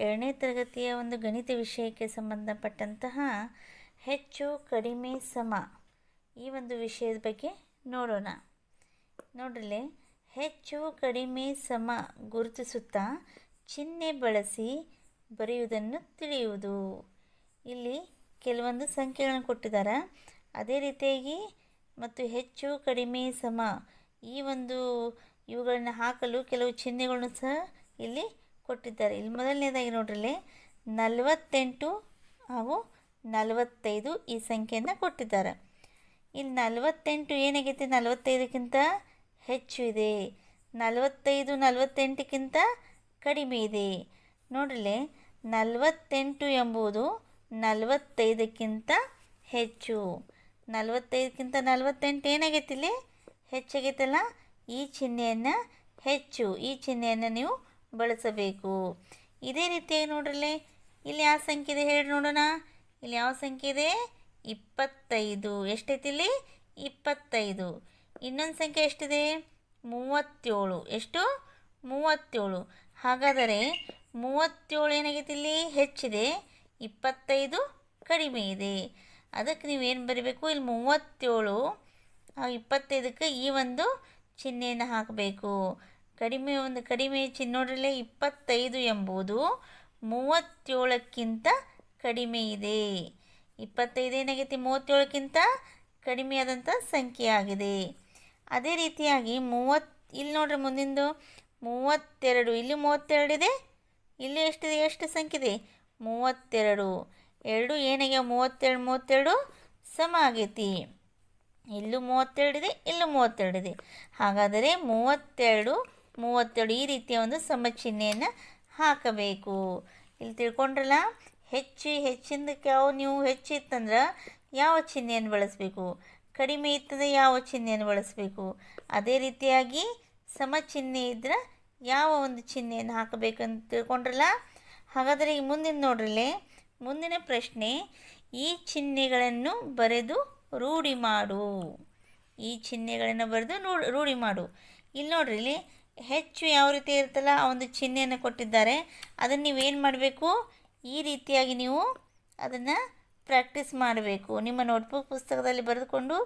ಎರಡನೇ ತರಗತಿಯ ಒಂದು ಗಣಿತ ವಿಷಯಕ್ಕೆ ಸಂಬಂಧಪಟ್ಟಂತಹ ಹೆಚ್ಚು ಕಡಿಮೆ ಸಮ ಈ ಒಂದು ವಿಷಯದ ಬಗ್ಗೆ ನೋಡೋಣ. ನೋಡ್ರಲ್ಲೇ, ಹೆಚ್ಚು ಕಡಿಮೆ ಸಮ ಗುರುತಿಸುತ್ತಾ ಚಿಹ್ನೆ ಬಳಸಿ ಬರೆಯುವುದನ್ನು ತಿಳಿಯುವುದು. ಇಲ್ಲಿ ಕೆಲವೊಂದು ಸಂಖ್ಯೆಗಳನ್ನು ಕೊಟ್ಟಿದ್ದಾರೆ. ಅದೇ ರೀತಿಯಾಗಿ ಮತ್ತು ಹೆಚ್ಚು ಕಡಿಮೆ ಸಮ ಇವುಗಳನ್ನು ಹಾಕಲು ಕೆಲವು ಚಿಹ್ನೆಗಳನ್ನು ಸಹ ಇಲ್ಲಿ ಕೊಟ್ಟಿದ್ದಾರೆ. ಇಲ್ಲಿ ಮೊದಲನೇದಾಗಿ ನೋಡ್ರಲ್ಲಿ 48 ಹಾಗೂ 45 ಈ ಸಂಖ್ಯೆಯನ್ನು ಕೊಟ್ಟಿದ್ದಾರೆ. ಇಲ್ಲಿ 48 ಏನಾಗೈತೆ, 45ಕ್ಕಿಂತ ಹೆಚ್ಚು ಇದೆ. 45 48ಕ್ಕಿಂತ ಕಡಿಮೆ ಇದೆ. ನೋಡ್ರಲ್ಲಿ 48 ಎಂಬುದು 45ಕ್ಕಿಂತ ಹೆಚ್ಚು. 45ಕ್ಕಿಂತ 48 ಏನಾಗೈತಿ, ಇಲ್ಲಿ ಹೆಚ್ಚಾಗೈತಲ್ಲ. ಈ ಚಿಹ್ನೆಯನ್ನು ಈ ಚಿಹ್ನೆಯನ್ನು ನೀವು ಬಳಸಬೇಕು. ಇದೇ ರೀತಿಯಾಗಿ ನೋಡ್ರಲ್ಲೇ, ಇಲ್ಲಿ ಯಾವ ಸಂಖ್ಯೆ ಇದೆ ಹೇಳಿ ನೋಡೋಣ. ಇಲ್ಲಿ ಯಾವ ಸಂಖ್ಯೆ ಇದೆ? 25. ಎಷ್ಟೈತಿ ಇಲ್ಲಿ? 25. ಇನ್ನೊಂದು ಸಂಖ್ಯೆ ಎಷ್ಟಿದೆ? 37. ಎಷ್ಟು? 37. ಹಾಗಾದರೆ 37 ಏನಾಗೈತಿ, ಇಲ್ಲಿ ಹೆಚ್ಚಿದೆ, 25 ಕಡಿಮೆ ಇದೆ. ಅದಕ್ಕೆ ನೀವೇನು ಬರೀಬೇಕು, ಇಲ್ಲಿ 37 25ಕ್ಕೆ ಈ ಒಂದು ಚಿಹ್ನೆಯನ್ನು ಹಾಕಬೇಕು. ಕಡಿಮೆ ಚಿಹ್ನೆ ನೋಡ್ರಲ್ಲೇ, 25 ಎಂಬುದು 37ಕ್ಕಿಂತ ಕಡಿಮೆ ಇದೆ. 25 ಏನಾಗೈತಿ, 37ಕ್ಕಿಂತ ಕಡಿಮೆಯಾದಂಥ ಸಂಖ್ಯೆ ಆಗಿದೆ. ಅದೇ ರೀತಿಯಾಗಿ ಇಲ್ಲಿ ನೋಡ್ರಿ ಮುಂದಿಂದು 32. ಇಲ್ಲಿ 32 ಇದೆ, ಇಲ್ಲಿ ಎಷ್ಟಿದೆ, ಎಷ್ಟು ಸಂಖ್ಯೆ ಇದೆ? 32. ಎರಡು ಏನಾಗ್ಯಾವ? 32 ಸಮ ಆಗೈತಿ. ಇಲ್ಲೂ 32 ಇದೆ, ಇಲ್ಲೂ 32 ಇದೆ. ಹಾಗಾದರೆ 32 ಈ ರೀತಿಯ ಒಂದು ಸಮ ಚಿಹ್ನೆಯನ್ನು ಹಾಕಬೇಕು. ಇಲ್ಲಿ ತಿಳ್ಕೊಂಡ್ರಲ್ಲ, ಹೆಚ್ಚಿಂದಕ್ಕೆ ನೀವು ಹೆಚ್ಚಿತ್ತಂದ್ರೆ ಯಾವ ಚಿಹ್ನೆಯನ್ನು ಬಳಸಬೇಕು, ಕಡಿಮೆ ಇತ್ತಂದ್ರೆ ಯಾವ ಚಿಹ್ನೆಯನ್ನು ಬಳಸಬೇಕು. ಅದೇ ರೀತಿಯಾಗಿ ಸಮ ಚಿಹ್ನೆ ಇದ್ರೆ ಯಾವ ಒಂದು ಚಿಹ್ನೆಯನ್ನು ಹಾಕಬೇಕಂತ ತಿಳ್ಕೊಂಡ್ರಲ್ಲ. ಹಾಗಾದರೆ ಈಗ ಮುಂದಿನ ನೋಡ್ರಲ್ಲೇ, ಮುಂದಿನ ಪ್ರಶ್ನೆ, ಈ ಚಿಹ್ನೆಗಳನ್ನು ಬರೆದು ರೂಢಿ ಮಾಡು. ಈ ಚಿಹ್ನೆಗಳನ್ನು ಬರೆದು ರೂಢಿ ಮಾಡು. ಇಲ್ಲಿ ನೋಡ್ರಿ, ಇಲ್ಲಿ ಹೆಚ್ಚು ಯಾವ ರೀತಿ ಇರುತ್ತಲ್ಲ ಆ ಒಂದು ಚಿಹ್ನೆಯನ್ನು ಕೊಟ್ಟಿದ್ದಾರೆ. ಅದನ್ನು ನೀವೇನು ಮಾಡಬೇಕು, ಈ ರೀತಿಯಾಗಿ ನೀವು ಅದನ್ನು ಪ್ರಾಕ್ಟೀಸ್ ಮಾಡಬೇಕು. ನಿಮ್ಮ ನೋಟ್ಬುಕ್ ಪುಸ್ತಕದಲ್ಲಿ ಬರೆದುಕೊಂಡು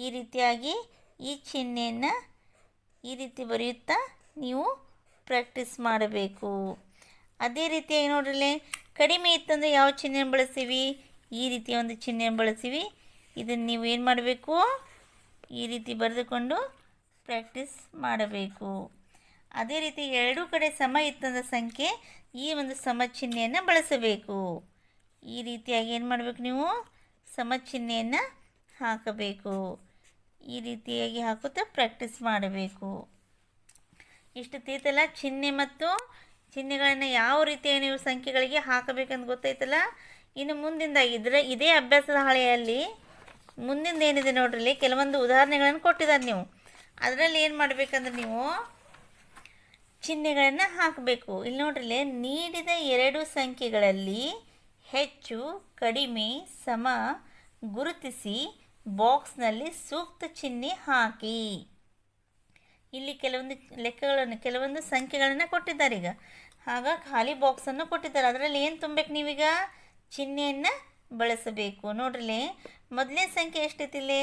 ಈ ರೀತಿಯಾಗಿ ಈ ಚಿಹ್ನೆಯನ್ನು ಈ ರೀತಿ ಬರೆಯುತ್ತಾ ನೀವು ಪ್ರಾಕ್ಟೀಸ್ ಮಾಡಬೇಕು. ಅದೇ ರೀತಿಯಾಗಿ ನೋಡ್ರಲ್ಲೇ, ಕಡಿಮೆ ಇತ್ತಂದರೆ ಯಾವ ಚಿಹ್ನೆಯನ್ನು ಬಳಸ್ತೀವಿ? ಈ ರೀತಿಯ ಒಂದು ಚಿಹ್ನೆಯನ್ನು ಬಳಸ್ತೀವಿ. ಇದನ್ನು ನೀವು ಏನು ಮಾಡಬೇಕು, ಈ ರೀತಿ ಬರೆದುಕೊಂಡು ಪ್ರಾಕ್ಟೀಸ್ ಮಾಡಬೇಕು. ಅದೇ ರೀತಿ ಎರಡೂ ಕಡೆ ಸಮ ಇತ್ತಂದ ಸಂಖ್ಯೆ ಈ ಒಂದು ಸಮ ಚಿಹ್ನೆಯನ್ನು ಬಳಸಬೇಕು. ಈ ರೀತಿಯಾಗಿ ಏನು ಮಾಡಬೇಕು, ನೀವು ಸಮ ಚಿಹ್ನೆಯನ್ನು ಹಾಕಬೇಕು. ಈ ರೀತಿಯಾಗಿ ಹಾಕುತ್ತಾ ಪ್ರಾಕ್ಟೀಸ್ ಮಾಡಬೇಕು. ಇಷ್ಟು ತೀತಲ್ಲ, ಚಿಹ್ನೆ ಮತ್ತು ಚಿಹ್ನೆಗಳನ್ನು ಯಾವ ರೀತಿಯಾಗಿ ನೀವು ಸಂಖ್ಯೆಗಳಿಗೆ ಹಾಕಬೇಕಂತ ಗೊತ್ತಾಯ್ತಲ್ಲ. ಇನ್ನು ಮುಂದಿಂದಾಗಿದ್ದರೆ ಇದೇ ಅಭ್ಯಾಸದ ಹಾಳೆಯಲ್ಲಿ ಮುಂದಿಂದ ಏನಿದೆ ನೋಡ್ರಿ, ಕೆಲವೊಂದು ಉದಾಹರಣೆಗಳನ್ನು ಕೊಟ್ಟಿದ್ದಾರೆ. ನೀವು ಅದರಲ್ಲಿ ಏನು ಮಾಡಬೇಕಂದ್ರೆ ನೀವು ಚಿಹ್ನೆಗಳನ್ನು ಹಾಕಬೇಕು. ಇಲ್ಲಿ ನೋಡ್ರಿ, ನೀಡಿದ ಎರಡು ಸಂಖ್ಯೆಗಳಲ್ಲಿ ಹೆಚ್ಚು ಕಡಿಮೆ ಸಮ ಗುರುತಿಸಿ ಬಾಕ್ಸ್ನಲ್ಲಿ ಸೂಕ್ತ ಚಿಹ್ನೆ ಹಾಕಿ. ಇಲ್ಲಿ ಕೆಲವೊಂದು ಸಂಖ್ಯೆಗಳನ್ನು ಕೊಟ್ಟಿದ್ದಾರೆ. ಈಗ ಖಾಲಿ ಬಾಕ್ಸನ್ನು ಕೊಟ್ಟಿದ್ದಾರೆ. ಅದರಲ್ಲಿ ಏನು ತುಂಬಬೇಕು, ನೀವೀಗ ಚಿಹ್ನೆಯನ್ನು ಬಳಸಬೇಕು. ನೋಡ್ರಿ, ಮೊದಲನೇ ಸಂಖ್ಯೆ ಎಷ್ಟೈತಿ? ಇಲ್ಲಿ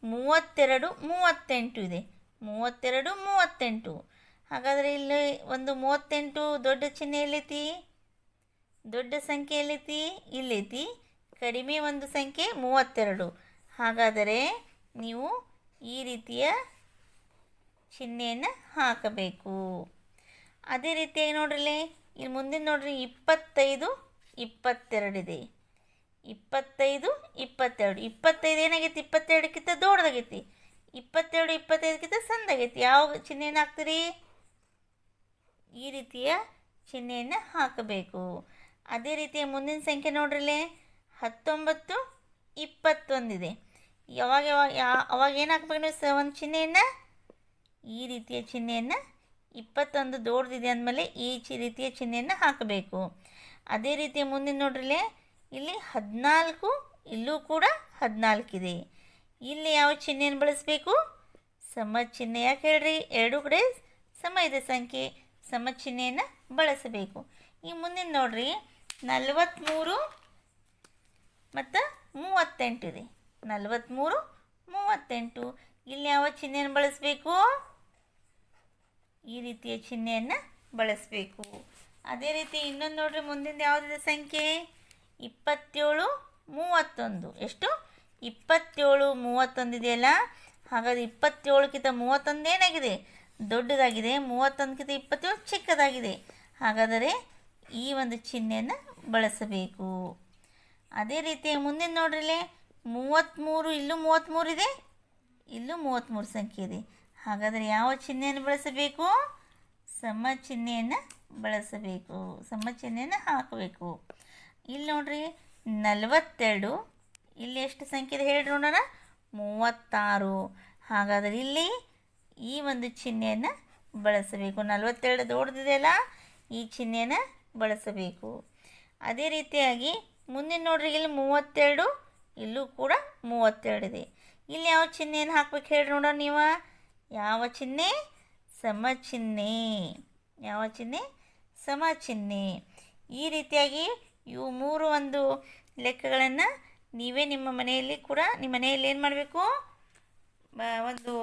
32 38 ಇದೆ. 32 38. ಹಾಗಾದರೆ ಇಲ್ಲಿ ಒಂದು 38 ದೊಡ್ಡ ಚಿಹ್ನೆ ಎಲ್ಲೈತಿ? ದೊಡ್ಡ ಸಂಖ್ಯೆ ಎಲ್ಲೈತಿ? ಇಲ್ಲೈತಿ. ಕಡಿಮೆ ಒಂದು ಸಂಖ್ಯೆ 32. ಹಾಗಾದರೆ ನೀವು ಈ ರೀತಿಯ ಚಿಹ್ನೆಯನ್ನು ಹಾಕಬೇಕು. ಅದೇ ರೀತಿಯಾಗಿ ನೋಡ್ರಿ, ಇಲ್ಲಿ ಮುಂದಿನ ನೋಡ್ರಿ 25 22 ಇದೆ. 25 22. 25 ಏನಾಗೈತಿ? 22ಕ್ಕಿಂತ ದೊಡ್ಡದಾಗೈತಿ. 22 25ಕ್ಕಿಂತ ಸಣ್ಣದಾಗೈತಿ. ಯಾವ ಚಿಹ್ನೆಯನ್ನು ಹಾಕ್ತೀರಿ? ಈ ರೀತಿಯ ಚಿಹ್ನೆಯನ್ನು ಹಾಕಬೇಕು. ಅದೇ ರೀತಿಯ ಮುಂದಿನ ಸಂಖ್ಯೆ ನೋಡ್ರಿ, 19 21 ಇದೆ. ಅವಾಗ ಏನು ಹಾಕ್ಬೇಕು ನೀವು? ಒಂದು ಚಿಹ್ನೆಯನ್ನು, ಈ ರೀತಿಯ ಚಿಹ್ನೆಯನ್ನು, 21 ದೊಡ್ಡದಿದೆ ಅಂದಮೇಲೆ ಈ ರೀತಿಯ ಚಿಹ್ನೆಯನ್ನು ಹಾಕಬೇಕು. ಅದೇ ರೀತಿಯ ಮುಂದಿನ ನೋಡ್ರಿ, ಇಲ್ಲಿ 14, ಇಲ್ಲೂ ಕೂಡ 14 ಇದೆ. ಇಲ್ಲಿ ಯಾವ ಚಿಹ್ನೆಯನ್ನು ಬಳಸಬೇಕು? ಸಮ ಚಿಹ್ನೆ. ಯಾಕೆ ಹೇಳ್ರಿ? ಎರಡೂ ಕಡೆ ಸಮ ಇದೆ ಸಂಖ್ಯೆ, ಸಮ ಚಿಹ್ನೆಯನ್ನು ಬಳಸಬೇಕು. ಈ ಮುಂದಿನ ನೋಡ್ರಿ 43 ಮತ್ತು 38 ಇದೆ. 43 38 ಇಲ್ಲಿ ಯಾವ ಚಿಹ್ನೆಯನ್ನು ಬಳಸಬೇಕು? ಈ ರೀತಿಯ ಚಿಹ್ನೆಯನ್ನು ಬಳಸಬೇಕು. ಅದೇ ರೀತಿ ಇನ್ನೊಂದು ನೋಡ್ರಿ, ಮುಂದಿನ ಯಾವುದಿದೆ ಸಂಖ್ಯೆ? 27 31. ಎಷ್ಟು? 27 31 ಇದೆಯಲ್ಲ, ಹಾಗಾದರೆ 27ಕ್ಕಿಂತ 31 ಏನಾಗಿದೆ? ದೊಡ್ಡದಾಗಿದೆ. 31ಕ್ಕಿಂತ 27 ಚಿಕ್ಕದಾಗಿದೆ. ಹಾಗಾದರೆ ಈ ಒಂದು ಚಿಹ್ನೆಯನ್ನು ಬಳಸಬೇಕು. ಅದೇ ರೀತಿ ಮುಂದಿನ ನೋಡ್ರಿಲೆ 33, ಇಲ್ಲೂ 33 ಇದೆ, ಇಲ್ಲೂ 33 ಸಂಖ್ಯೆ ಇದೆ. ಹಾಗಾದರೆ ಯಾವ ಚಿಹ್ನೆಯನ್ನು ಬಳಸಬೇಕು? ಸಮ ಚಿಹ್ನೆಯನ್ನು ಬಳಸಬೇಕು. ಸಮ ಚಿಹ್ನೆಯನ್ನು ಹಾಕಬೇಕು. ಇಲ್ಲಿ ನೋಡ್ರಿ 42, ಇಲ್ಲಿ ಎಷ್ಟು ಸಂಖ್ಯೆ ಇದೆ ಹೇಳಿ ನೋಡೋಣ? 36. ಹಾಗಾದರೆ ಇಲ್ಲಿ ಈ ಒಂದು ಚಿಹ್ನೆಯನ್ನು ಬಳಸಬೇಕು. 42 ದೊಡ್ಡದಿದೆಯಲ್ಲ, ಈ ಚಿಹ್ನೆಯನ್ನು ಬಳಸಬೇಕು. ಅದೇ ರೀತಿಯಾಗಿ ಮುಂದಿನ ನೋಡ್ರಿ, ಇಲ್ಲಿ 32, ಇಲ್ಲೂ ಕೂಡ 32 ಇದೆ. ಇಲ್ಲಿ ಯಾವ ಚಿಹ್ನೆಯನ್ನು ಹಾಕ್ಬೇಕು ಹೇಳಿ ನೋಡೋಣ ನೀವು? ಯಾವ ಚಿಹ್ನೆ? ಸಮ ಚಿಹ್ನೆ. ಯಾವ ಚಿಹ್ನೆ? ಸಮ ಚಿಹ್ನೆ. ಈ ರೀತಿಯಾಗಿ ಇವು 3 ಒಂದು ಲೆಕ್ಕಗಳನ್ನು ನೀವೇ ನಿಮ್ಮ ಮನೆಯಲ್ಲಿ ಏನು ಮಾಡಬೇಕು? ಒಂದು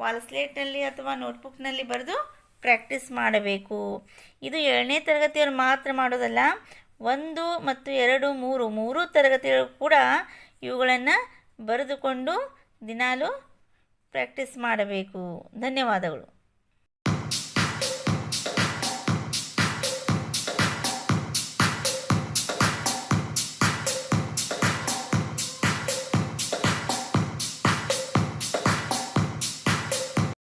ವಾಲ್ ಸ್ಲೇಟ್ನಲ್ಲಿ ಅಥವಾ ನೋಟ್ಬುಕ್ನಲ್ಲಿ ಬರೆದು ಪ್ರಾಕ್ಟೀಸ್ ಮಾಡಬೇಕು. ಇದು 7ನೇ ತರಗತಿಯವರು ಮಾತ್ರ ಮಾಡೋದಲ್ಲ, 1 ಮತ್ತು 2, 3 ತರಗತಿಗಳು ಕೂಡ ಇವುಗಳನ್ನು ಬರೆದುಕೊಂಡು ದಿನಾಲೂ ಪ್ರಾಕ್ಟೀಸ್ ಮಾಡಬೇಕು. ಧನ್ಯವಾದಗಳು.